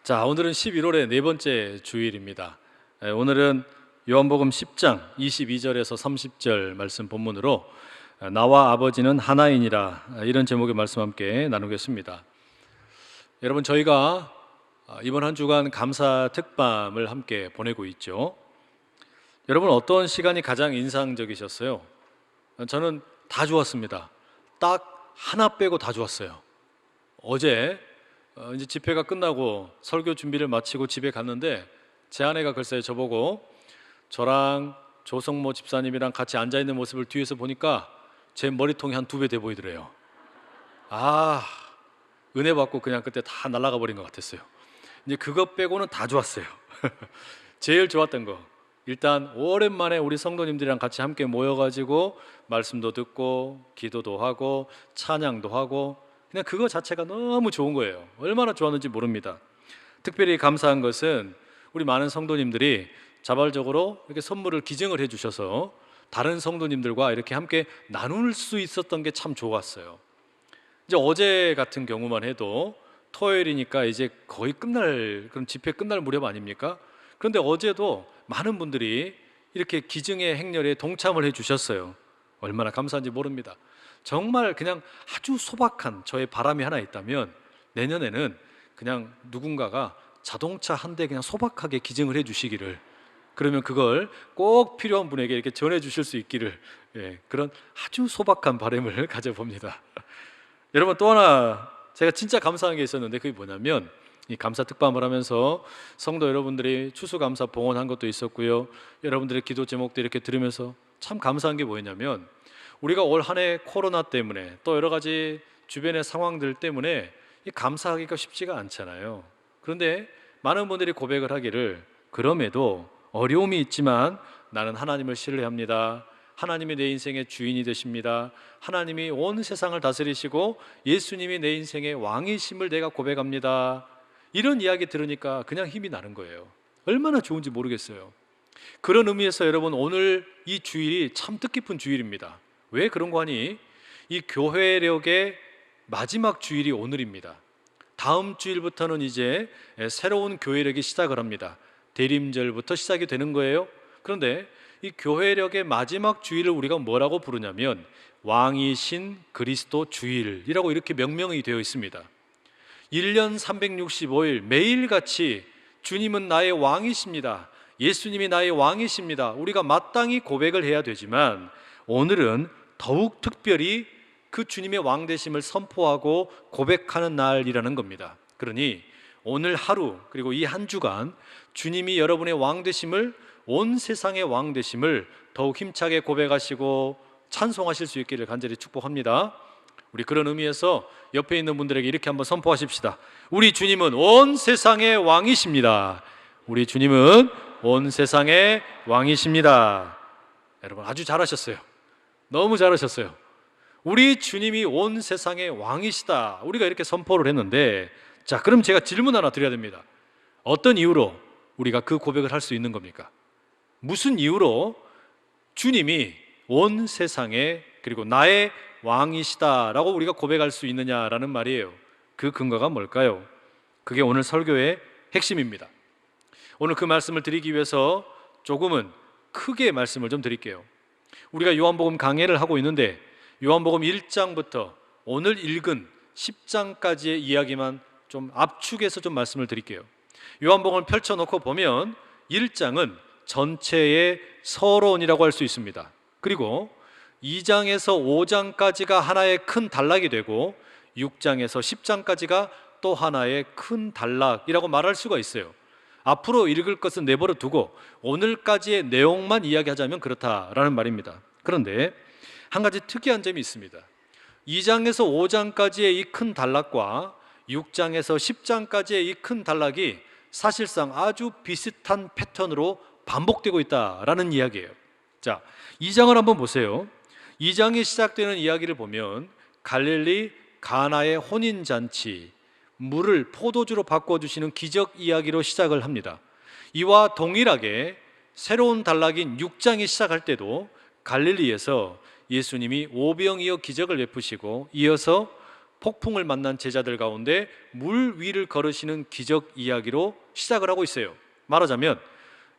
자, 오늘은 11월의 네 번째 주일입니다. 오늘은 요한복음 10장 22절에서 30절 말씀 본문으로 나와 아버지는 하나이니라, 이런 제목의 말씀 함께 나누겠습니다. 여러분, 저희가 이번 한 주간 감사 특밤을 함께 보내고 있죠. 여러분, 어떤 시간이 가장 인상적이셨어요? 저는 다 좋았습니다. 딱 하나 빼고 다 좋았어요. 어제 이제 집회가 끝나고 설교 준비를 마치고 집에 갔는데 제 아내가 글쎄 저보고 저랑 조성모 집사님이랑 같이 앉아있는 모습을 뒤에서 보니까 제 머리통이 한 2배 돼 보이더래요. 은혜 받고 그냥 그때 다 날아가 버린 것 같았어요. 이제 그거 빼고는 다 좋았어요. 제일 좋았던 거, 일단 오랜만에 우리 성도님들이랑 같이 함께 모여가지고 말씀도 듣고 기도도 하고 찬양도 하고, 그냥 그거 자체가 너무 좋은 거예요. 얼마나 좋았는지 모릅니다. 특별히 감사한 것은 우리 많은 성도님들이 자발적으로 이렇게 선물을 기증을 해주셔서 다른 성도님들과 이렇게 함께 나눌 수 있었던 게 참 좋았어요. 이제 어제 같은 경우만 해도 토요일이니까 이제 거의 끝날, 그럼 집회 끝날 무렵 아닙니까? 그런데 어제도 많은 분들이 이렇게 기증의 행렬에 동참을 해주셨어요. 얼마나 감사한지 모릅니다. 정말 그냥 아주 소박한 저의 바람이 하나 있다면, 내년에는 그냥 누군가가 자동차 한 대 그냥 소박하게 기증을 해주시기를, 그러면 그걸 꼭 필요한 분에게 이렇게 전해주실 수 있기를, 그런 아주 소박한 바람을 가져봅니다. 여러분, 또 하나 제가 진짜 감사한 게 있었는데, 그게 뭐냐면 이 감사 특밤을 하면서 성도 여러분들이 추수감사 봉헌한 것도 있었고요, 여러분들의 기도 제목도 이렇게 들으면서 참 감사한 게 뭐였냐면, 우리가 올 한 해 코로나 때문에 또 여러 가지 주변의 상황들 때문에 감사하기가 쉽지가 않잖아요. 그런데 많은 분들이 고백을 하기를, 그럼에도 어려움이 있지만 나는 하나님을 신뢰합니다. 하나님이 내 인생의 주인이 되십니다. 하나님이 온 세상을 다스리시고 예수님이 내 인생의 왕이심을 내가 고백합니다. 이런 이야기 들으니까 그냥 힘이 나는 거예요. 얼마나 좋은지 모르겠어요. 그런 의미에서 여러분, 오늘 이 주일이 참 뜻깊은 주일입니다. 왜 그런 거 하니? 이 교회력의 마지막 주일이 오늘입니다. 다음 주일부터는 이제 새로운 교회력이 시작을 합니다. 대림절부터 시작이 되는 거예요. 그런데 이 교회력의 마지막 주일을 우리가 뭐라고 부르냐면 왕이신 그리스도 주일이라고 이렇게 명명이 되어 있습니다. 1년 365일 매일같이 주님은 나의 왕이십니다, 예수님이 나의 왕이십니다, 우리가 마땅히 고백을 해야 되지만, 오늘은 더욱 특별히 그 주님의 왕되심을 선포하고 고백하는 날이라는 겁니다. 그러니 오늘 하루, 그리고 이 한 주간 주님이 여러분의 왕되심을, 온 세상의 왕되심을 더욱 힘차게 고백하시고 찬송하실 수 있기를 간절히 축복합니다. 우리 그런 의미에서 옆에 있는 분들에게 이렇게 한번 선포하십시다. 우리 주님은 온 세상의 왕이십니다. 우리 주님은 온 세상의 왕이십니다. 여러분, 아주 잘하셨어요. 너무 잘하셨어요. 우리 주님이 온 세상의 왕이시다, 우리가 이렇게 선포를 했는데, 자, 그럼 제가 질문 하나 드려야 됩니다. 어떤 이유로 우리가 그 고백을 할 수 있는 겁니까? 무슨 이유로 주님이 온 세상에, 그리고 나의 왕이시다라고 우리가 고백할 수 있느냐라는 말이에요. 그 근거가 뭘까요? 그게 오늘 설교의 핵심입니다. 오늘 그 말씀을 드리기 위해서 조금은 크게 말씀을 좀 드릴게요. 우리가 요한복음 강해를 하고 있는데, 요한복음 1장부터 오늘 읽은 10장까지의 이야기만 좀 압축해서 좀 말씀을 드릴게요. 요한복음을 펼쳐놓고 보면 1장은 전체의 서론이라고 할 수 있습니다. 그리고 2장에서 5장까지가 하나의 큰 단락이 되고 6장에서 10장까지가 또 하나의 큰 단락이라고 말할 수가 있어요. 앞으로 읽을 것은 내버려 두고 오늘까지의 내용만 이야기하자면 그렇다라는 말입니다. 그런데 한 가지 특이한 점이 있습니다. 2장에서 5장까지의 이 큰 단락과 6장에서 10장까지의 이 큰 단락이 사실상 아주 비슷한 패턴으로 반복되고 있다라는 이야기예요. 자, 2장을 한번 보세요. 2장이 시작되는 이야기를 보면 갈릴리 가나의 혼인잔치, 물을 포도주로 바꿔주시는 기적 이야기로 시작을 합니다. 이와 동일하게 새로운 단락인 6장이 시작할 때도 갈릴리에서 예수님이 오병이어 기적을 베푸시고, 이어서 폭풍을 만난 제자들 가운데 물 위를 걸으시는 기적 이야기로 시작을 하고 있어요. 말하자면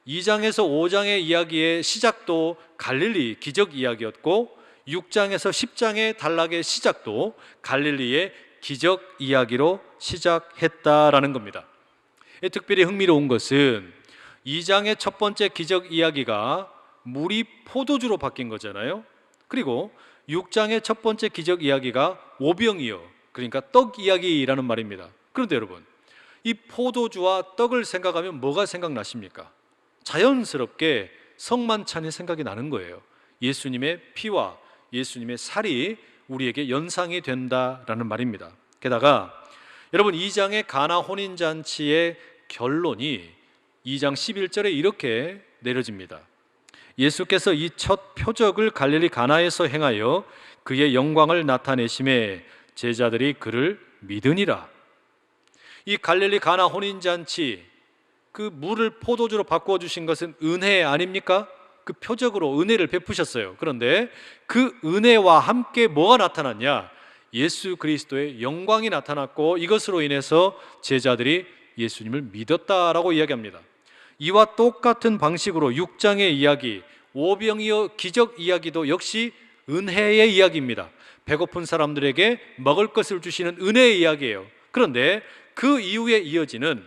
2장에서 5장의 이야기의 시작도 갈릴리 기적 이야기였고 6장에서 10장의 단락의 시작도 갈릴리의 기적 이야기로 시작했다라는 겁니다. 특별히 흥미로운 것은 2장의 첫 번째 기적 이야기가 물이 포도주로 바뀐 거잖아요. 그리고 6장의 첫 번째 기적 이야기가 오병이어, 그러니까 떡 이야기라는 말입니다. 그런데 여러분, 이 포도주와 떡을 생각하면 뭐가 생각나십니까? 자연스럽게 성만찬이 생각이 나는 거예요. 예수님의 피와 예수님의 살이 우리에게 연상이 된다라는 말입니다. 게다가 여러분 2장의 가나 혼인잔치의 결론이 2장 11절에 이렇게 내려집니다. 예수께서 이 첫 표적을 갈릴리 가나에서 행하여 그의 영광을 나타내심에 제자들이 그를 믿으니라. 이 갈릴리 가나 혼인잔치, 그 물을 포도주로 바꾸어 주신 것은 은혜 아닙니까? 그 표적으로 은혜를 베푸셨어요. 그런데 그 은혜와 함께 뭐가 나타났냐? 예수 그리스도의 영광이 나타났고 이것으로 인해서 제자들이 예수님을 믿었다라고 이야기합니다. 이와 똑같은 방식으로 6장의 이야기, 오병이어 기적 이야기도 역시 은혜의 이야기입니다. 배고픈 사람들에게 먹을 것을 주시는 은혜의 이야기예요. 그런데 그 이후에 이어지는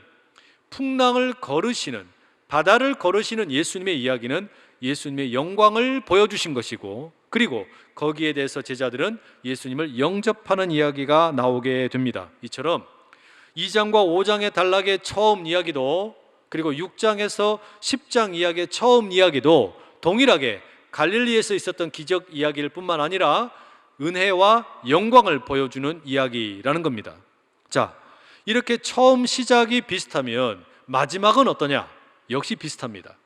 풍랑을 거르시는, 바다를 거르시는 예수님의 이야기는 예수님의 영광을 보여주신 것이고, 그리고 거기에 대해서 제자들은 예수님을 영접하는 이야기가 나오게 됩니다. 이처럼 2장과 5장의 단락의 처음 이야기도, 그리고 6장에서 10장 이야기의 처음 이야기도 동일하게 갈릴리에서 있었던 기적 이야기일 뿐만 아니라 은혜와 영광을 보여주는 이야기라는 겁니다. 자, 이렇게 처음 시작이 비슷하면 마지막은 어떠냐? 역시 비슷합니다.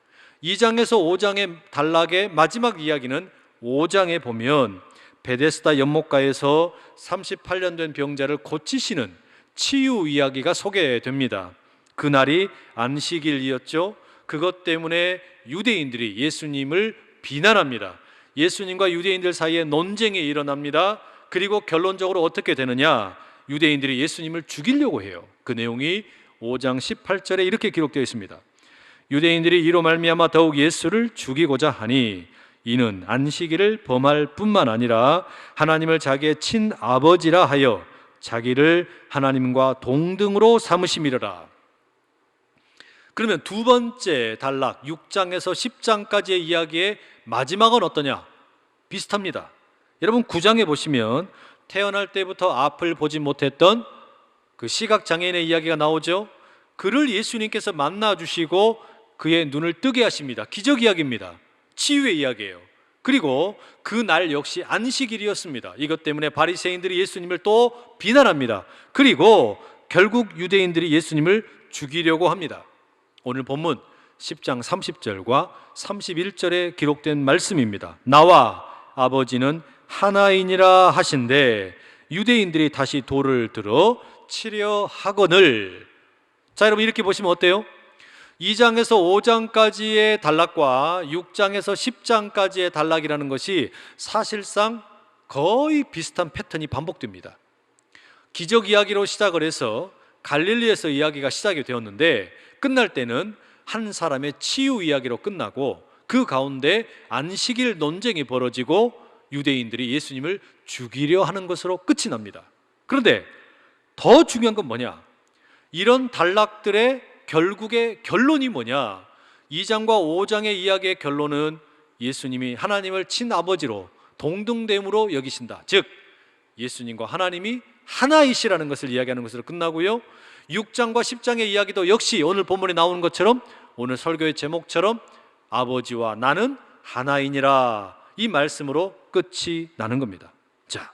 2장에서 5장의 단락의 마지막 이야기는 5장에 보면 베데스다 연못가에서 38년 된 병자를 고치시는 치유 이야기가 소개됩니다. 그날이 안식일이었죠. 그것 때문에 유대인들이 예수님을 비난합니다. 예수님과 유대인들 사이에 논쟁이 일어납니다. 그리고 결론적으로 어떻게 되느냐? 유대인들이 예수님을 죽이려고 해요. 그 내용이 5장 18절에 이렇게 기록되어 있습니다. 유대인들이 이로 말미암아 더욱 예수를 죽이고자 하니 이는 안식일을 범할 뿐만 아니라 하나님을 자기의 친아버지라 하여 자기를 하나님과 동등으로 삼으심이로라. 그러면 두 번째 단락 6장에서 10장까지의 이야기의 마지막은 어떠냐? 비슷합니다. 여러분 9장에 보시면 태어날 때부터 앞을 보지 못했던 그 시각장애인의 이야기가 나오죠. 그를 예수님께서 만나주시고 그의 눈을 뜨게 하십니다. 기적 이야기입니다. 치유의 이야기예요. 그리고 그 날 역시 안식일이었습니다. 이것 때문에 바리새인들이 예수님을 또 비난합니다. 그리고 결국 유대인들이 예수님을 죽이려고 합니다. 오늘 본문 10장 30절과 31절에 기록된 말씀입니다. 나와 아버지는 하나이니라 하신대 유대인들이 다시 돌을 들어 치려 하거늘. 자, 여러분 이렇게 보시면 어때요? 2장에서 5장까지의 단락과 6장에서 10장까지의 단락이라는 것이 사실상 거의 비슷한 패턴이 반복됩니다. 기적 이야기로 시작을 해서 갈릴리에서 이야기가 시작이 되었는데 끝날 때는 한 사람의 치유 이야기로 끝나고 그 가운데 안식일 논쟁이 벌어지고 유대인들이 예수님을 죽이려 하는 것으로 끝이 납니다. 그런데 더 중요한 건 뭐냐? 이런 단락들의 결국의 결론이 뭐냐? 2장과 5장의 이야기의 결론은 예수님이 하나님을 친아버지로 동등됨으로 여기신다. 즉 예수님과 하나님이 하나이시라는 것을 이야기하는 것으로 끝나고요. 6장과 10장의 이야기도 역시 오늘 본문에 나오는 것처럼 오늘 설교의 제목처럼 아버지와 나는 하나이니라 이 말씀으로 끝이 나는 겁니다. 자,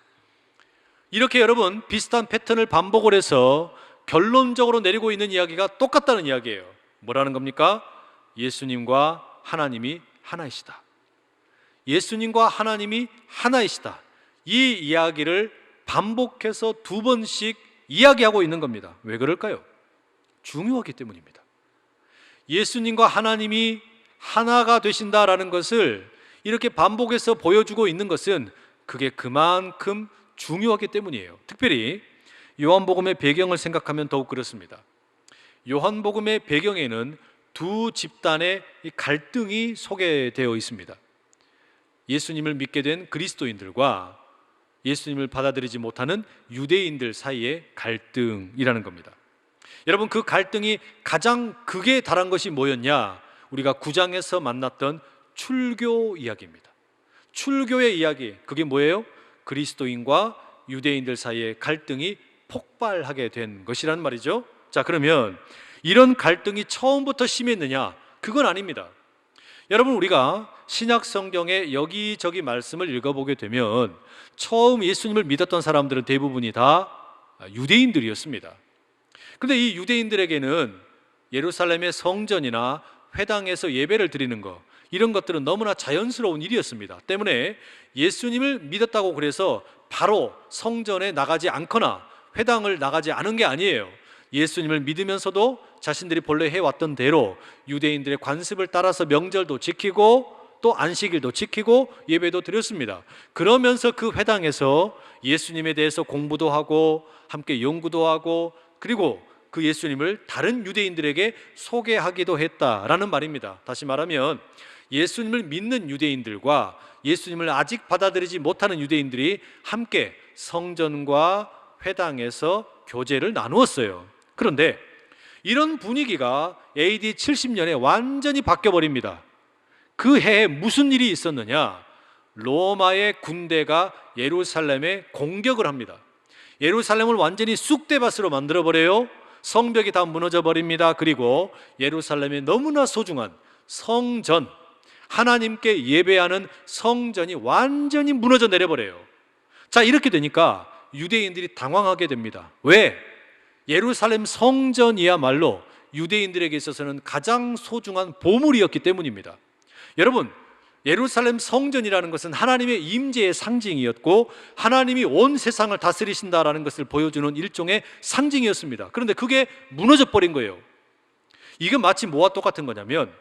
이렇게 여러분 비슷한 패턴을 반복을 해서 결론적으로 내리고 있는 이야기가 똑같다는 이야기예요. 뭐라는 겁니까? 예수님과 하나님이 하나이시다. 예수님과 하나님이 하나이시다. 이 이야기를 반복해서 두 번씩 이야기하고 있는 겁니다. 왜 그럴까요? 중요하기 때문입니다. 예수님과 하나님이 하나가 되신다라는 것을 이렇게 반복해서 보여주고 있는 것은 그게 그만큼 중요하기 때문이에요. 특별히 요한복음의 배경을 생각하면 더욱 그렇습니다. 요한복음의 배경에는 두 집단의 갈등이 소개되어 있습니다. 예수님을 믿게 된 그리스도인들과 예수님을 받아들이지 못하는 유대인들 사이의 갈등이라는 겁니다. 여러분, 그 갈등이 가장 극에 달한 것이 뭐였냐? 우리가 9장에서 만났던 출교 이야기입니다. 출교의 이야기, 그게 뭐예요? 그리스도인과 유대인들 사이의 갈등이 폭발하게 된 것이란 말이죠. 자, 그러면 이런 갈등이 처음부터 심했느냐? 그건 아닙니다. 여러분, 우리가 신약 성경의 여기저기 말씀을 읽어보게 되면 처음 예수님을 믿었던 사람들은 대부분이 다 유대인들이었습니다. 그런데 이 유대인들에게는 예루살렘의 성전이나 회당에서 예배를 드리는 것, 이런 것들은 너무나 자연스러운 일이었습니다. 때문에 예수님을 믿었다고 그래서 바로 성전에 나가지 않거나 회당을 나가지 않은 게 아니에요. 예수님을 믿으면서도 자신들이 본래 해왔던 대로 유대인들의 관습을 따라서 명절도 지키고 또 안식일도 지키고 예배도 드렸습니다. 그러면서 그 회당에서 예수님에 대해서 공부도 하고 함께 연구도 하고 그리고 그 예수님을 다른 유대인들에게 소개하기도 했다라는 말입니다. 다시 말하면 예수님을 믿는 유대인들과 예수님을 아직 받아들이지 못하는 유대인들이 함께 성전과 회당에서 교제를 나누었어요. 그런데 이런 분위기가 AD 70년에 완전히 바뀌어버립니다. 그 해에 무슨 일이 있었느냐? 로마의 군대가 예루살렘에 공격을 합니다. 예루살렘을 완전히 쑥대밭으로 만들어버려요. 성벽이 다 무너져 버립니다. 그리고 예루살렘의 너무나 소중한 성전, 하나님께 예배하는 성전이 완전히 무너져 내려버려요. 자, 이렇게 되니까 유대인들이 당황하게 됩니다. 왜? 예루살렘 성전이야말로 유대인들에게 있어서는 가장 소중한 보물이었기 때문입니다. 여러분, 예루살렘 성전이라는 것은 하나님의 임재의 상징이었고 하나님이 온 세상을 다스리신다라는 것을 보여주는 일종의 상징이었습니다. 그런데 그게 무너져 버린 거예요. 이게 마치 뭐와 똑같은 거냐면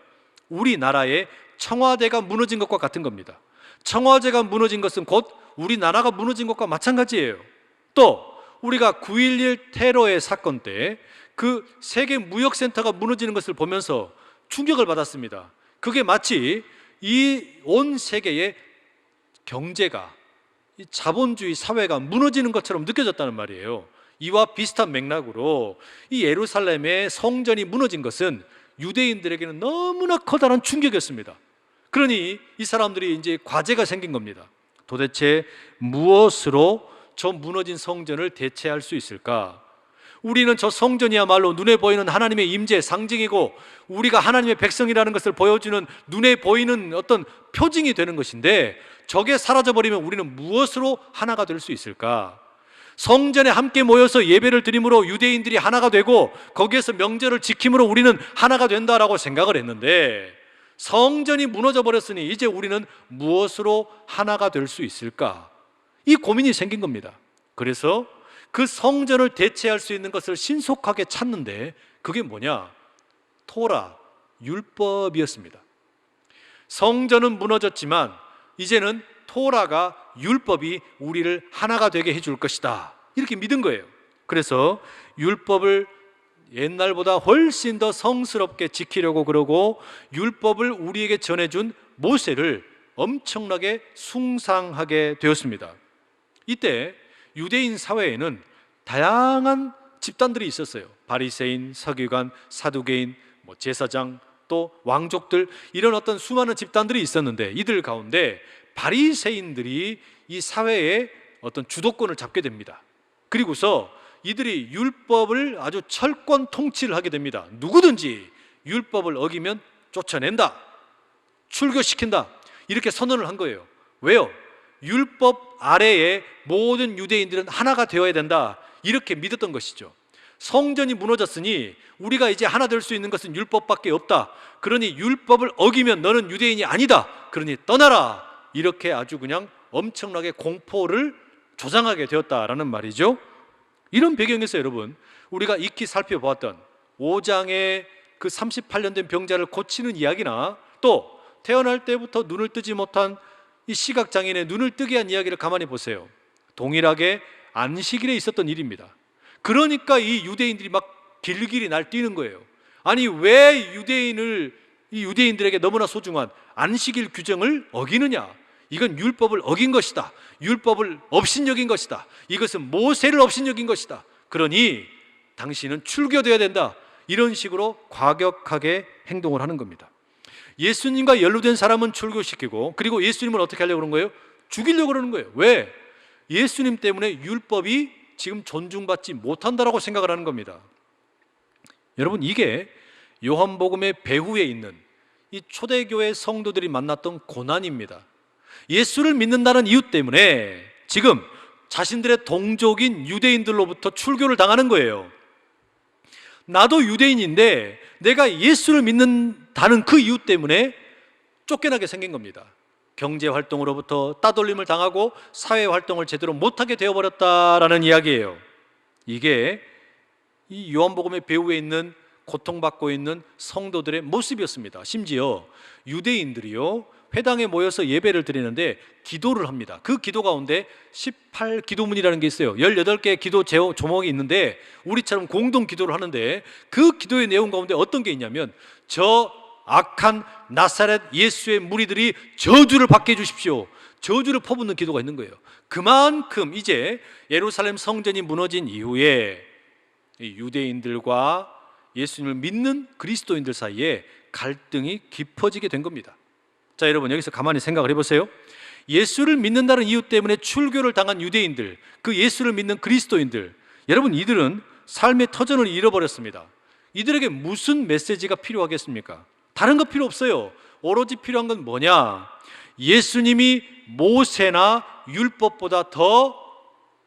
우리나라의 청와대가 무너진 것과 같은 겁니다. 청와대가 무너진 것은 곧 우리나라가 무너진 것과 마찬가지예요. 또 우리가 9.11 테러의 사건 때 그 세계 무역센터가 무너지는 것을 보면서 충격을 받았습니다. 그게 마치 이 온 세계의 경제가, 이 자본주의 사회가 무너지는 것처럼 느껴졌다는 말이에요. 이와 비슷한 맥락으로 이 예루살렘의 성전이 무너진 것은 유대인들에게는 너무나 커다란 충격이었습니다. 그러니 이 사람들이 이제 과제가 생긴 겁니다. 도대체 무엇으로 저 무너진 성전을 대체할 수 있을까? 우리는 저 성전이야말로 눈에 보이는 하나님의 임재의 상징이고 우리가 하나님의 백성이라는 것을 보여주는 눈에 보이는 어떤 표징이 되는 것인데 저게 사라져버리면 우리는 무엇으로 하나가 될 수 있을까? 성전에 함께 모여서 예배를 드림으로 유대인들이 하나가 되고 거기에서 명절을 지킴으로 우리는 하나가 된다라고 생각을 했는데 성전이 무너져 버렸으니 이제 우리는 무엇으로 하나가 될 수 있을까? 이 고민이 생긴 겁니다. 그래서 그 성전을 대체할 수 있는 것을 신속하게 찾는데 그게 뭐냐? 토라, 율법이었습니다. 성전은 무너졌지만 이제는 토라가, 율법이 우리를 하나가 되게 해줄 것이다, 이렇게 믿은 거예요. 그래서 율법을 옛날보다 훨씬 더 성스럽게 지키려고 그러고 율법을 우리에게 전해준 모세를 엄청나게 숭상하게 되었습니다. 이때 유대인 사회에는 다양한 집단들이 있었어요. 바리새인, 서기관, 사두개인, 제사장, 또 왕족들, 이런 어떤 수많은 집단들이 있었는데 이들 가운데 바리새인들이 이 사회의 어떤 주도권을 잡게 됩니다. 그리고서 이들이 율법을 아주 철권 통치를 하게 됩니다. 누구든지 율법을 어기면 쫓아낸다, 출교시킨다, 이렇게 선언을 한 거예요. 왜요? 율법 아래에 모든 유대인들은 하나가 되어야 된다, 이렇게 믿었던 것이죠. 성전이 무너졌으니 우리가 이제 하나 될 수 있는 것은 율법밖에 없다. 그러니 율법을 어기면 너는 유대인이 아니다. 그러니 떠나라. 이렇게 아주 그냥 엄청나게 공포를 조장하게 되었다라는 말이죠. 이런 배경에서 여러분, 우리가 익히 살펴보았던 5장의 그 38년 된 병자를 고치는 이야기나 또 태어날 때부터 눈을 뜨지 못한 이 시각장애인의 눈을 뜨게 한 이야기를 가만히 보세요. 동일하게 안식일에 있었던 일입니다. 그러니까 이 유대인들이 막 길길이 날뛰는 거예요. 아니 왜 이 유대인들에게 너무나 소중한 안식일 규정을 어기느냐? 이건 율법을 어긴 것이다. 율법을 업신여긴 것이다. 이것은 모세를 업신여긴 것이다. 그러니 당신은 출교되어야 된다. 이런 식으로 과격하게 행동을 하는 겁니다. 예수님과 연루된 사람은 출교시키고, 그리고 예수님을 어떻게 하려고 그러는 거예요? 죽이려고 그러는 거예요. 왜? 예수님 때문에 율법이 지금 존중받지 못한다라고 생각을 하는 겁니다. 여러분, 이게 요한복음의 배후에 있는 이 초대교회 성도들이 만났던 고난입니다. 예수를 믿는다는 이유 때문에 지금 자신들의 동족인 유대인들로부터 출교를 당하는 거예요. 나도 유대인인데 내가 예수를 믿는다는 그 이유 때문에 쫓겨나게 생긴 겁니다. 경제 활동으로부터 따돌림을 당하고 사회 활동을 제대로 못하게 되어버렸다라는 이야기예요. 이게 이 요한복음의 배후에 있는 고통받고 있는 성도들의 모습이었습니다. 심지어 유대인들이요, 회당에 모여서 예배를 드리는데 기도를 합니다. 그 기도 가운데 18기도문이라는 게 있어요. 18개의 기도 조목이 있는데 우리처럼 공동 기도를 하는데 그 기도의 내용 가운데 어떤 게 있냐면, 저 악한 나사렛 예수의 무리들이 저주를 받게 해주십시오. 저주를 퍼붓는 기도가 있는 거예요. 그만큼 이제 예루살렘 성전이 무너진 이후에 유대인들과 예수님을 믿는 그리스도인들 사이에 갈등이 깊어지게 된 겁니다. 자, 여러분, 여기서 가만히 생각을 해보세요. 예수를 믿는다는 이유 때문에 출교를 당한 유대인들, 그 예수를 믿는 그리스도인들, 여러분, 이들은 삶의 터전을 잃어버렸습니다. 이들에게 무슨 메시지가 필요하겠습니까? 다른 거 필요 없어요. 오로지 필요한 건 뭐냐? 예수님이 모세나 율법보다 더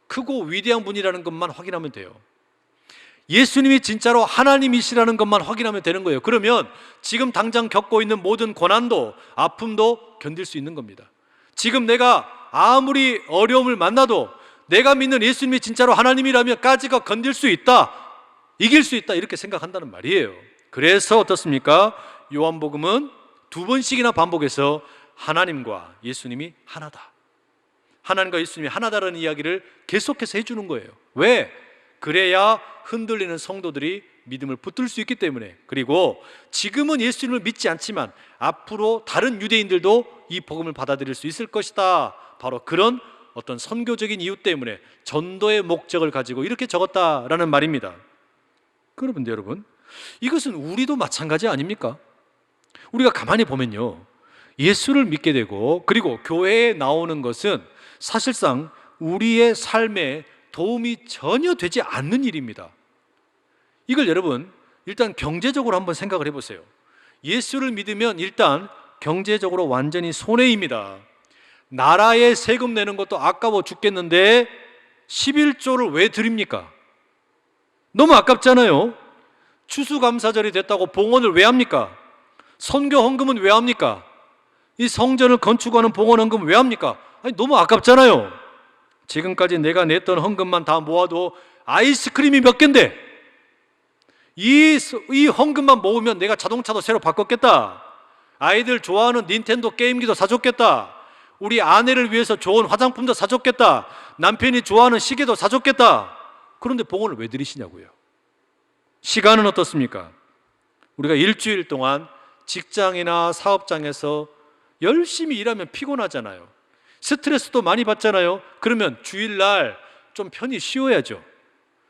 크고 위대한 분이라는 것만 확인하면 돼요. 예수님이 진짜로 하나님이시라는 것만 확인하면 되는 거예요. 그러면 지금 당장 겪고 있는 모든 고난도 아픔도 견딜 수 있는 겁니다. 지금 내가 아무리 어려움을 만나도 내가 믿는 예수님이 진짜로 하나님이라면까지가 견딜 수 있다, 이길 수 있다, 이렇게 생각한다는 말이에요. 그래서 어떻습니까? 요한복음은 2번씩이나 반복해서 하나님과 예수님이 하나다, 하나님과 예수님이 하나다라는 이야기를 계속해서 해주는 거예요. 왜? 그래야 흔들리는 성도들이 믿음을 붙들 수 있기 때문에, 그리고 지금은 예수님을 믿지 않지만 앞으로 다른 유대인들도 이 복음을 받아들일 수 있을 것이다, 바로 그런 어떤 선교적인 이유 때문에 전도의 목적을 가지고 이렇게 적었다라는 말입니다. 그런데 여러분, 이것은 우리도 마찬가지 아닙니까? 우리가 가만히 보면요, 예수를 믿게 되고 그리고 교회에 나오는 것은 사실상 우리의 삶에 도움이 전혀 되지 않는 일입니다. 이걸 여러분, 일단 경제적으로 한번 생각을 해보세요. 예수를 믿으면 일단 경제적으로 완전히 손해입니다. 나라에 세금 내는 것도 아까워 죽겠는데 11조를 왜 드립니까? 너무 아깝잖아요. 추수감사절이 됐다고 봉헌을 왜 합니까? 선교 헌금은 왜 합니까? 이 성전을 건축하는 봉헌 헌금 왜 합니까? 아니, 너무 아깝잖아요. 지금까지 내가 냈던 헌금만 다 모아도 아이스크림이 몇 갠데, 이 헌금만 모으면 내가 자동차도 새로 바꿨겠다, 아이들 좋아하는 닌텐도 게임기도 사줬겠다, 우리 아내를 위해서 좋은 화장품도 사줬겠다, 남편이 좋아하는 시계도 사줬겠다. 그런데 봉헌을 왜 드리시냐고요. 시간은 어떻습니까? 우리가 일주일 동안 직장이나 사업장에서 열심히 일하면 피곤하잖아요. 스트레스도 많이 받잖아요. 그러면 주일날 좀 편히 쉬어야죠.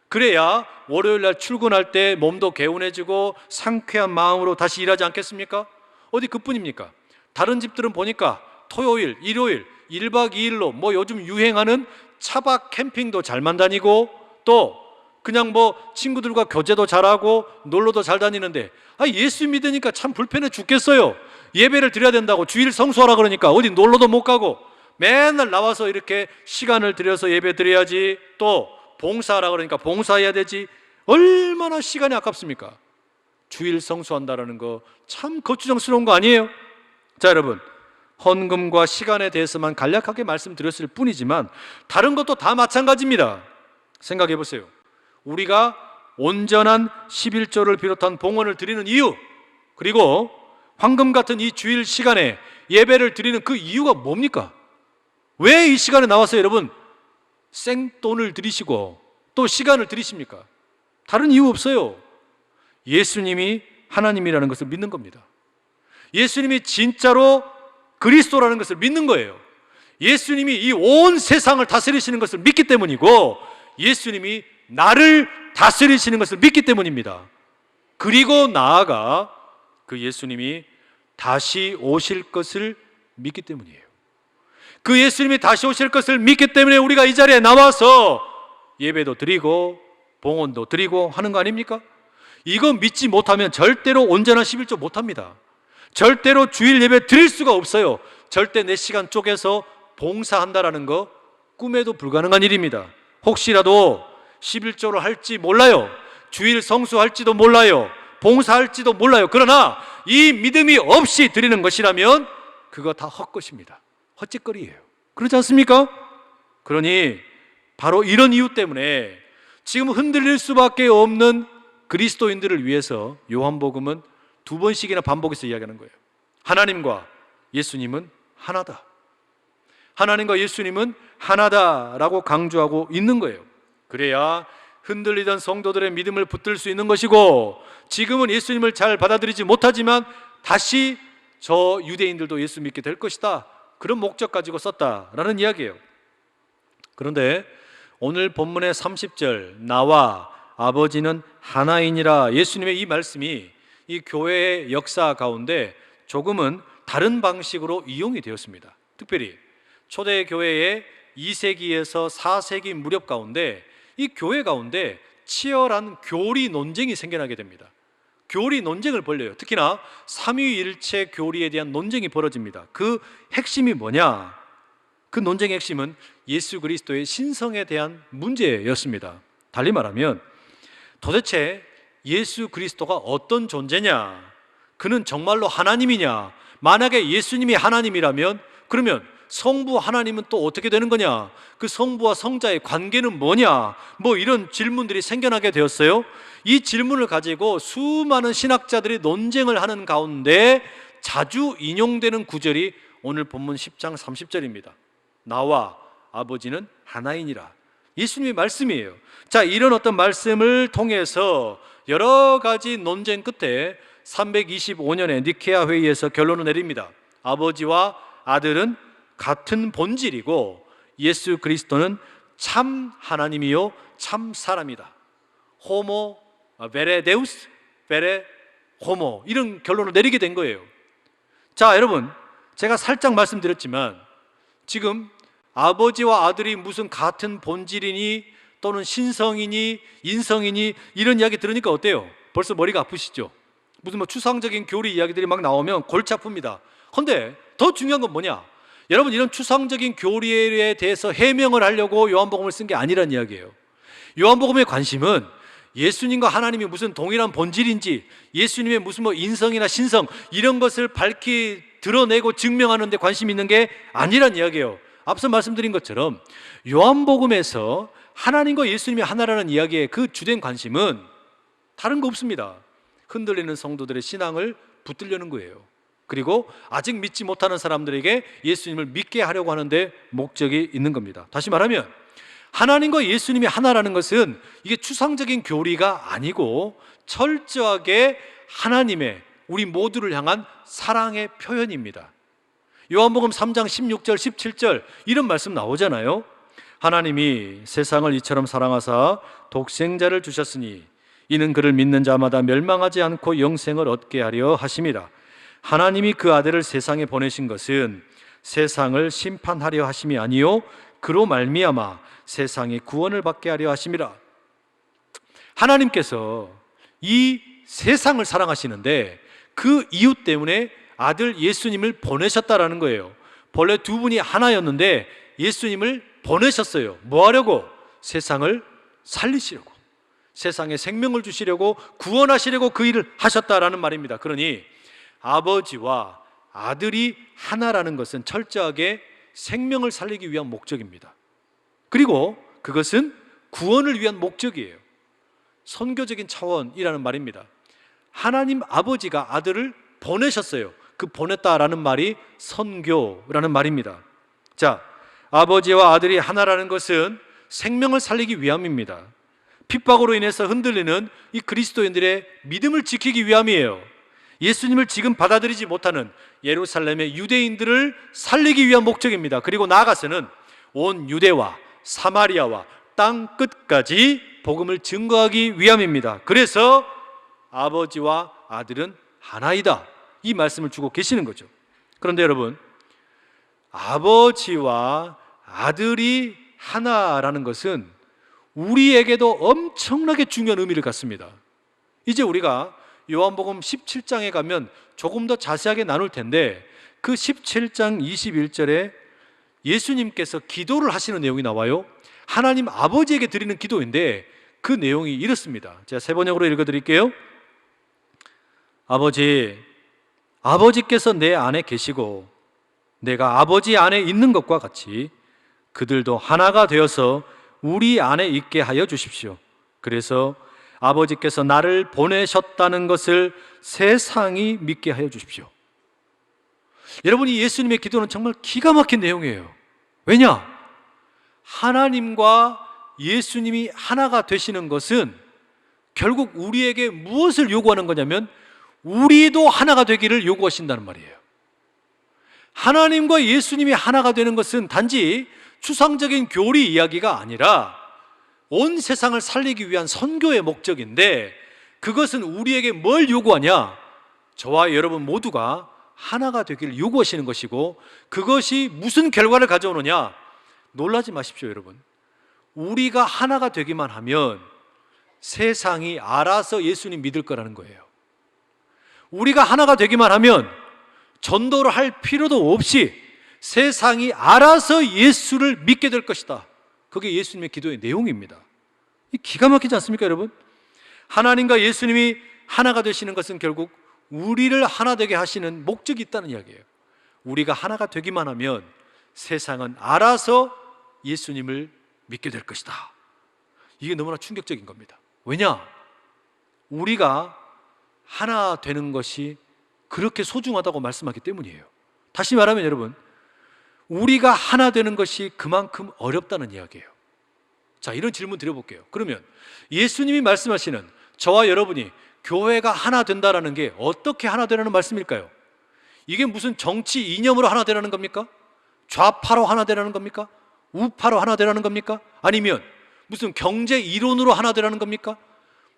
그래야 월요일날 출근할 때 몸도 개운해지고 상쾌한 마음으로 다시 일하지 않겠습니까? 어디 그뿐입니까? 다른 집들은 보니까 토요일, 일요일, 1박 2일로 뭐 요즘 유행하는 차박 캠핑도 잘만 다니고, 또 그냥 뭐 친구들과 교제도 잘하고 놀러도 잘 다니는데, 예수 믿으니까 참 불편해 죽겠어요. 예배를 드려야 된다고 주일 성수하라 그러니까 어디 놀러도 못 가고 맨날 나와서 이렇게 시간을 들여서 예배 드려야지, 또 봉사하라 그러니까 봉사해야 되지. 얼마나 시간이 아깝습니까? 주일 성수한다라는 거 참 거추장스러운 거 아니에요? 자, 여러분, 헌금과 시간에 대해서만 간략하게 말씀드렸을 뿐이지만 다른 것도 다 마찬가지입니다. 생각해 보세요. 우리가 온전한 11조를 비롯한 봉헌을 드리는 이유, 그리고 황금 같은 이 주일 시간에 예배를 드리는 그 이유가 뭡니까? 왜 이 시간에 나와서 여러분 생돈을 들이시고 또 시간을 들이십니까? 다른 이유 없어요. 예수님이 하나님이라는 것을 믿는 겁니다. 예수님이 진짜로 그리스도라는 것을 믿는 거예요. 예수님이 이 온 세상을 다스리시는 것을 믿기 때문이고, 예수님이 나를 다스리시는 것을 믿기 때문입니다. 그리고 나아가 그 예수님이 다시 오실 것을 믿기 때문이에요. 그 예수님이 다시 오실 것을 믿기 때문에 우리가 이 자리에 나와서 예배도 드리고 봉헌도 드리고 하는 거 아닙니까? 이거 믿지 못하면 절대로 온전한 11조 못합니다. 절대로 주일 예배 드릴 수가 없어요. 절대 내 시간 쪼개서 봉사한다라는 거 꿈에도 불가능한 일입니다. 혹시라도 11조를 할지 몰라요. 주일 성수할지도 몰라요. 봉사할지도 몰라요. 그러나 이 믿음이 없이 드리는 것이라면 그거 다 헛것입니다. 헛짓거리예요. 그렇지 않습니까? 그러니 바로 이런 이유 때문에 지금 흔들릴 수밖에 없는 그리스도인들을 위해서 요한복음은 2번씩이나 반복해서 이야기하는 거예요. 하나님과 예수님은 하나다. 하나님과 예수님은 하나다라고 강조하고 있는 거예요. 그래야 흔들리던 성도들의 믿음을 붙들 수 있는 것이고, 지금은 예수님을 잘 받아들이지 못하지만 다시 저 유대인들도 예수 믿게 될 것이다, 그런 목적 가지고 썼다라는 이야기예요. 그런데 오늘 본문의 30절 나와 아버지는 하나이니라, 예수님의 이 말씀이 이 교회의 역사 가운데 조금은 다른 방식으로 이용이 되었습니다. 특별히 초대 교회의 2세기에서 4세기 무렵 가운데 이 교회 가운데 치열한 교리 논쟁이 생겨나게 됩니다. 교리 논쟁을 벌여요. 특히나 삼위일체 교리에 대한 논쟁이 벌어집니다. 그 핵심이 뭐냐? 그 논쟁의 핵심은 예수 그리스도의 신성에 대한 문제였습니다. 달리 말하면 도대체 예수 그리스도가 어떤 존재냐? 그는 정말로 하나님이냐? 만약에 예수님이 하나님이라면 그러면 성부 하나님은 또 어떻게 되는 거냐? 그 성부와 성자의 관계는 뭐냐? 뭐 이런 질문들이 생겨나게 되었어요. 이 질문을 가지고 수많은 신학자들이 논쟁을 하는 가운데 자주 인용되는 구절이 오늘 본문 10장 30절입니다. 나와 아버지는 하나이니라. 예수님의 말씀이에요. 자, 이런 어떤 말씀을 통해서 여러 가지 논쟁 끝에 325년에 니케아 회의에서 결론을 내립니다. 아버지와 아들은 같은 본질이고 예수 그리스도는 참 하나님이요 참 사람이다. 호모 베레 데우스 베레 호모, 이런 결론을 내리게 된 거예요. 자, 여러분, 제가 살짝 말씀드렸지만 지금 아버지와 아들이 무슨 같은 본질이니 또는 신성이니 인성이니 이런 이야기 들으니까 어때요? 벌써 머리가 아프시죠? 무슨 뭐 추상적인 교리 이야기들이 막 나오면 골치 아픕니다. 그런데 더 중요한 건 뭐냐? 여러분, 이런 추상적인 교리에 대해서 해명을 하려고 요한복음을 쓴 게 아니란 이야기예요. 요한복음의 관심은 예수님과 하나님이 무슨 동일한 본질인지, 예수님의 무슨 뭐 인성이나 신성 이런 것을 밝히 드러내고 증명하는 데 관심이 있는 게 아니란 이야기예요. 앞서 말씀드린 것처럼 요한복음에서 하나님과 예수님이 하나라는 이야기의 그 주된 관심은 다른 거 없습니다. 흔들리는 성도들의 신앙을 붙들려는 거예요. 그리고 아직 믿지 못하는 사람들에게 예수님을 믿게 하려고 하는데 목적이 있는 겁니다. 다시 말하면 하나님과 예수님이 하나라는 것은 이게 추상적인 교리가 아니고 철저하게 하나님의 우리 모두를 향한 사랑의 표현입니다. 요한복음 3장 16절 17절 이런 말씀 나오잖아요. 하나님이 세상을 이처럼 사랑하사 독생자를 주셨으니 이는 그를 믿는 자마다 멸망하지 않고 영생을 얻게 하려 하심이라. 하나님이 그 아들을 세상에 보내신 것은 세상을 심판하려 하심이 아니요 그로 말미암아 세상이 구원을 받게 하려 하심이라. 하나님께서 이 세상을 사랑하시는데 그 이유 때문에 아들 예수님을 보내셨다라는 거예요. 본래 두 분이 하나였는데 예수님을 보내셨어요. 뭐 하려고? 세상을 살리시려고, 세상에 생명을 주시려고, 구원하시려고 그 일을 하셨다라는 말입니다. 그러니 아버지와 아들이 하나라는 것은 철저하게 생명을 살리기 위한 목적입니다. 그리고 그것은 구원을 위한 목적이에요. 선교적인 차원이라는 말입니다. 하나님 아버지가 아들을 보내셨어요. 그 보냈다라는 말이 선교라는 말입니다. 자, 아버지와 아들이 하나라는 것은 생명을 살리기 위함입니다. 핍박으로 인해서 흔들리는 이 그리스도인들의 믿음을 지키기 위함이에요. 예수님을 지금 받아들이지 못하는 예루살렘의 유대인들을 살리기 위한 목적입니다. 그리고 나아가서는 온 유대와 사마리아와 땅 끝까지 복음을 증거하기 위함입니다. 그래서 아버지와 아들은 하나이다, 이 말씀을 주고 계시는 거죠. 그런데 여러분, 아버지와 아들이 하나라는 것은 우리에게도 엄청나게 중요한 의미를 갖습니다. 이제 우리가 요한복음 17장에 가면 조금 더 자세하게 나눌 텐데, 그 17장 21절에 예수님께서 기도를 하시는 내용이 나와요. 하나님 아버지에게 드리는 기도인데 그 내용이 이렇습니다. 제가 세 번역으로 읽어드릴게요. 아버지께서 내 안에 계시고 내가 아버지 안에 있는 것과 같이 그들도 하나가 되어서 우리 안에 있게 하여 주십시오. 그래서 아버지께서 나를 보내셨다는 것을 세상이 믿게 하여 주십시오. 여러분, 이 예수님의 기도는 정말 기가 막힌 내용이에요. 왜냐? 하나님과 예수님이 하나가 되시는 것은 결국 우리에게 무엇을 요구하는 거냐면 우리도 하나가 되기를 요구하신다는 말이에요. 하나님과 예수님이 하나가 되는 것은 단지 추상적인 교리 이야기가 아니라 온 세상을 살리기 위한 선교의 목적인데, 그것은 우리에게 뭘 요구하냐? 저와 여러분 모두가 하나가 되기를 요구하시는 것이고, 그것이 무슨 결과를 가져오느냐? 놀라지 마십시오, 여러분. 우리가 하나가 되기만 하면 세상이 알아서 예수님 믿을 거라는 거예요. 우리가 하나가 되기만 하면 전도를 할 필요도 없이 세상이 알아서 예수를 믿게 될 것이다. 그게 예수님의 기도의 내용입니다. 기가 막히지 않습니까, 여러분? 하나님과 예수님이 하나가 되시는 것은 결국 우리를 하나 되게 하시는 목적이 있다는 이야기예요. 우리가 하나가 되기만 하면 세상은 알아서 예수님을 믿게 될 것이다. 이게 너무나 충격적인 겁니다. 왜냐? 우리가 하나 되는 것이 그렇게 소중하다고 말씀하기 때문이에요. 다시 말하면 여러분, 우리가 하나 되는 것이 그만큼 어렵다는 이야기예요. 자, 이런 질문 드려볼게요. 그러면 예수님이 말씀하시는 저와 여러분이 교회가 하나 된다라는 게 어떻게 하나 되라는 말씀일까요? 이게 무슨 정치 이념으로 하나 되라는 겁니까? 좌파로 하나 되라는 겁니까? 우파로 하나 되라는 겁니까? 아니면 무슨 경제 이론으로 하나 되라는 겁니까?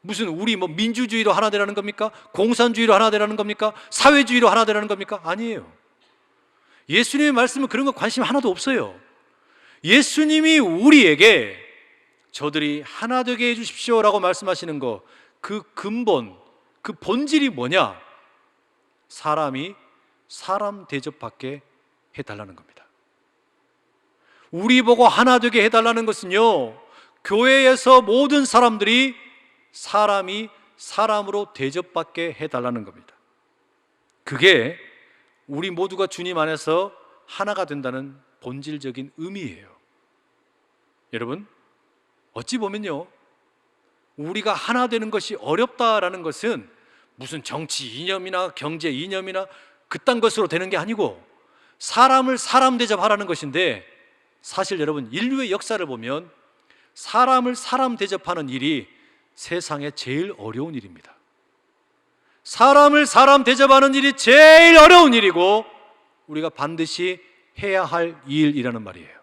무슨 우리 민주주의로 하나 되라는 겁니까? 공산주의로 하나 되라는 겁니까? 사회주의로 하나 되라는 겁니까? 아니에요. 예수님의 말씀은 그런 거 관심 하나도 없어요. 예수님이 우리에게 저들이 하나 되게 해주십시오 라고 말씀하시는 거, 그 근본, 그 본질이 뭐냐? 사람이 사람 대접받게 해달라는 겁니다. 우리 보고 하나 되게 해달라는 것은요, 교회에서 모든 사람들이 사람이 사람으로 대접받게 해달라는 겁니다. 그게 우리 모두가 주님 안에서 하나가 된다는 본질적인 의미예요. 여러분, 어찌 보면요, 우리가 하나 되는 것이 어렵다라는 것은 무슨 정치 이념이나 경제 이념이나 그딴 것으로 되는 게 아니고 사람을 사람 대접하라는 것인데, 사실 여러분, 인류의 역사를 보면 사람을 사람 대접하는 일이 세상에 제일 어려운 일입니다. 사람을 사람 대접하는 일이 제일 어려운 일이고 우리가 반드시 해야 할 일이라는 말이에요.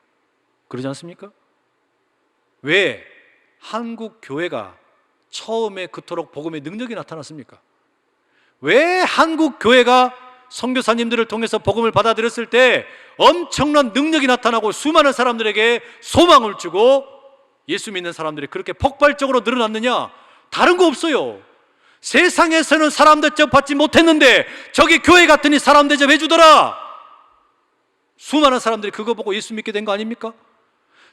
그러지 않습니까? 왜 한국 교회가 처음에 그토록 복음의 능력이 나타났습니까? 왜 한국 교회가 선교사님들을 통해서 복음을 받아들였을 때 엄청난 능력이 나타나고 수많은 사람들에게 소망을 주고 예수 믿는 사람들이 그렇게 폭발적으로 늘어났느냐? 다른 거 없어요. 세상에서는 사람 대접 받지 못했는데 저기 교회 갔더니 사람 대접해 주더라. 수많은 사람들이 그거 보고 예수 믿게 된 거 아닙니까?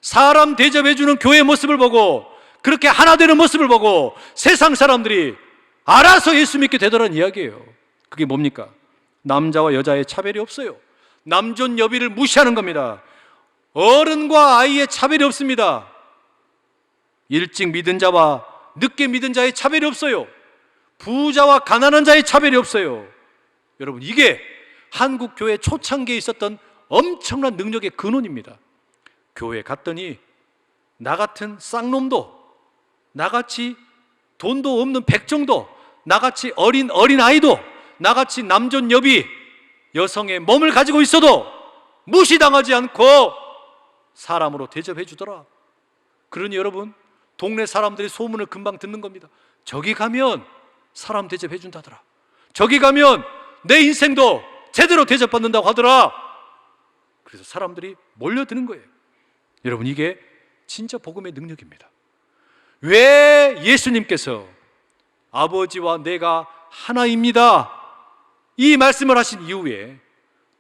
사람 대접해 주는 교회의 모습을 보고, 그렇게 하나 되는 모습을 보고 세상 사람들이 알아서 예수 믿게 되더라는 이야기예요. 그게 뭡니까? 남자와 여자의 차별이 없어요. 남존 여비를 무시하는 겁니다. 어른과 아이의 차별이 없습니다. 일찍 믿은 자와 늦게 믿은 자의 차별이 없어요. 부자와 가난한 자의 차별이 없어요. 여러분, 이게 한국 교회 초창기에 있었던 엄청난 능력의 근원입니다. 교회 갔더니 나 같은 쌍놈도 나같이 돈도 없는 백정도, 나같이 어린아이도, 나같이 남존 여비 여성의 몸을 가지고 있어도 무시당하지 않고 사람으로 대접해 주더라. 그러니 여러분, 동네 사람들이 소문을 금방 듣는 겁니다. 저기 가면 사람 대접해 준다더라. 저기 가면 내 인생도 제대로 대접받는다고 하더라. 그래서 사람들이 몰려드는 거예요. 여러분, 이게 진짜 복음의 능력입니다. 왜 예수님께서 아버지와 내가 하나입니다, 이 말씀을 하신 이후에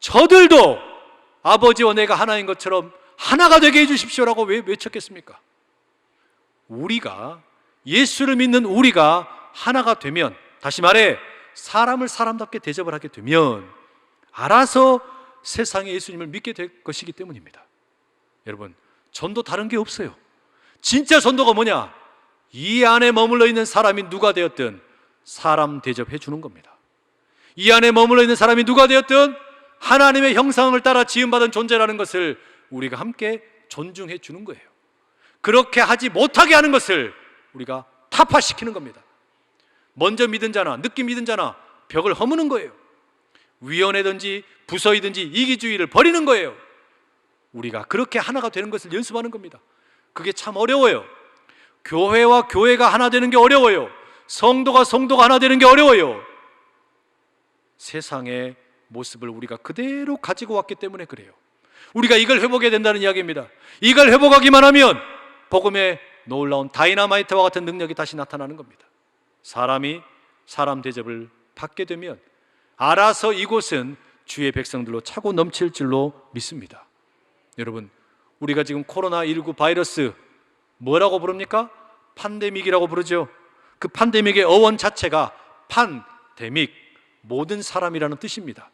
저들도 아버지와 내가 하나인 것처럼 하나가 되게 해주십시오라고 왜 외쳤겠습니까? 우리가, 예수를 믿는 우리가 하나가 되면, 다시 말해 사람을 사람답게 대접을 하게 되면 알아서 세상에 예수님을 믿게 될 것이기 때문입니다. 여러분, 전도 다른 게 없어요. 진짜 전도가 뭐냐? 이 안에 머물러 있는 사람이 누가 되었든 사람 대접해 주는 겁니다. 이 안에 머물러 있는 사람이 누가 되었든 하나님의 형상을 따라 지음받은 존재라는 것을 우리가 함께 존중해 주는 거예요. 그렇게 하지 못하게 하는 것을 우리가 타파시키는 겁니다. 먼저 믿은 자나 늦게 믿은 자나 벽을 허무는 거예요. 위원회든지 부서이든지 이기주의를 버리는 거예요. 우리가 그렇게 하나가 되는 것을 연습하는 겁니다. 그게 참 어려워요. 교회와 교회가 하나 되는 게 어려워요. 성도가 하나 되는 게 어려워요. 세상의 모습을 우리가 그대로 가지고 왔기 때문에 그래요. 우리가 이걸 회복해야 된다는 이야기입니다. 이걸 회복하기만 하면 복음의 놀라운 다이너마이트와 같은 능력이 다시 나타나는 겁니다. 사람이 사람 대접을 받게 되면 알아서 이곳은 주의 백성들로 차고 넘칠 줄로 믿습니다. 여러분, 우리가 지금 코로나19 바이러스 뭐라고 부릅니까? 팬데믹이라고 부르죠. 그 팬데믹의 어원 자체가 팬데믹, 모든 사람이라는 뜻입니다.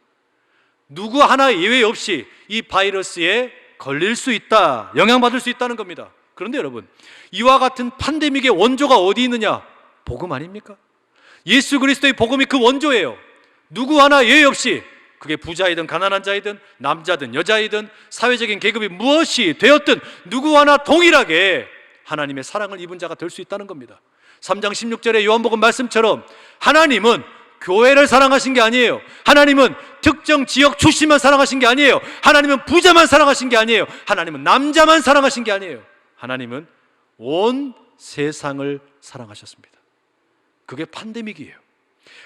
누구 하나 예외 없이 이 바이러스에 걸릴 수 있다, 영향받을 수 있다는 겁니다. 그런데 여러분, 이와 같은 팬데믹의 원조가 어디 있느냐? 복음 아닙니까? 예수 그리스도의 복음이 그 원조예요. 누구 하나 예외 없이, 그게 부자이든 가난한 자이든 남자든 여자이든 사회적인 계급이 무엇이 되었든 누구 하나 동일하게 하나님의 사랑을 입은 자가 될 수 있다는 겁니다. 3장 16절의 요한복음 말씀처럼 하나님은 교회를 사랑하신 게 아니에요. 하나님은 특정 지역 출신만 사랑하신 게 아니에요. 하나님은 부자만 사랑하신 게 아니에요. 하나님은 남자만 사랑하신 게 아니에요. 하나님은 온 세상을 사랑하셨습니다. 그게 팬데믹이에요.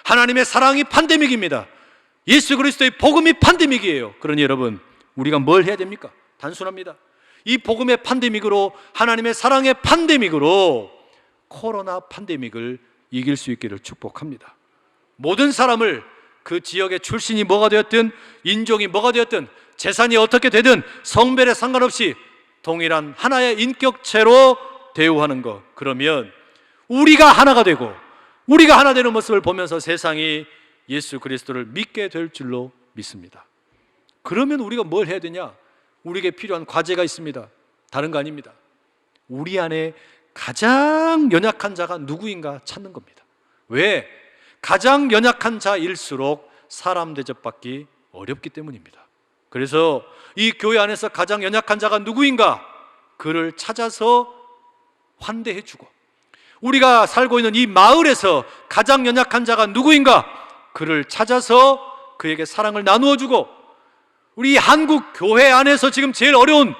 하나님의 사랑이 팬데믹입니다. 예수 그리스도의 복음이 팬데믹이에요. 그러니 여러분, 우리가 뭘 해야 됩니까? 단순합니다. 이 복음의 팬데믹으로, 하나님의 사랑의 팬데믹으로 코로나 팬데믹을 이길 수 있기를 축복합니다. 모든 사람을 그 지역의 출신이 뭐가 되었든, 인종이 뭐가 되었든, 재산이 어떻게 되든 성별에 상관없이 동일한 하나의 인격체로 대우하는 것, 그러면 우리가 하나가 되고 우리가 하나 되는 모습을 보면서 세상이 예수 그리스도를 믿게 될 줄로 믿습니다. 그러면 우리가 뭘 해야 되냐? 우리에게 필요한 과제가 있습니다. 다른 거 아닙니다. 우리 안에 가장 연약한 자가 누구인가 찾는 겁니다. 왜? 가장 연약한 자일수록 사람 대접받기 어렵기 때문입니다. 그래서 이 교회 안에서 가장 연약한 자가 누구인가? 그를 찾아서 환대해주고, 우리가 살고 있는 이 마을에서 가장 연약한 자가 누구인가? 그를 찾아서 그에게 사랑을 나누어주고, 우리 한국 교회 안에서 지금 제일 어려운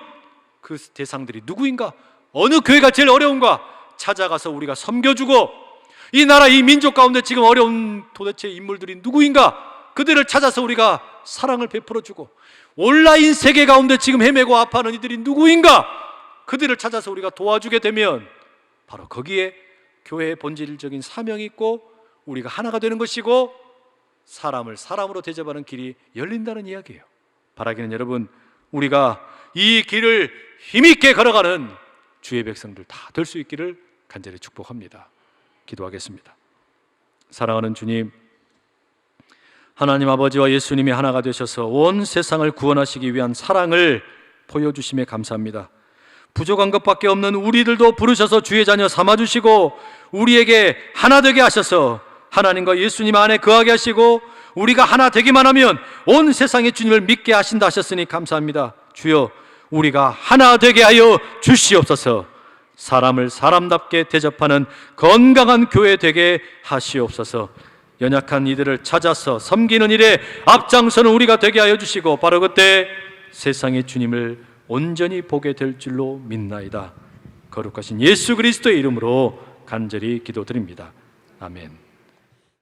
그 대상들이 누구인가? 어느 교회가 제일 어려운가? 찾아가서 우리가 섬겨주고, 이 나라 이 민족 가운데 지금 어려운 도대체 인물들이 누구인가? 그들을 찾아서 우리가 사랑을 베풀어주고, 온라인 세계 가운데 지금 헤매고 아파하는 이들이 누구인가? 그들을 찾아서 우리가 도와주게 되면 바로 거기에 교회의 본질적인 사명이 있고 우리가 하나가 되는 것이고 사람을 사람으로 대접하는 길이 열린다는 이야기예요. 바라기는 여러분, 우리가 이 길을 힘있게 걸어가는 주의 백성들 다 될 수 있기를 간절히 축복합니다. 기도하겠습니다. 사랑하는 주님, 하나님 아버지와 예수님이 하나가 되셔서 온 세상을 구원하시기 위한 사랑을 보여주심에 감사합니다. 부족한 것밖에 없는 우리들도 부르셔서 주의 자녀 삼아주시고 우리에게 하나 되게 하셔서 하나님과 예수님 안에 거하게 하시고 우리가 하나 되기만 하면 온 세상의 주님을 믿게 하신다 하셨으니 감사합니다. 주여, 우리가 하나 되게 하여 주시옵소서. 사람을 사람답게 대접하는 건강한 교회 되게 하시옵소서. 연약한 이들을 찾아서 섬기는 일에 앞장서는 우리가 되게 하여 주시고, 바로 그때 세상의 주님을 온전히 보게 될 줄로 믿나이다. 거룩하신 예수 그리스도의 이름으로 간절히 기도드립니다. 아멘.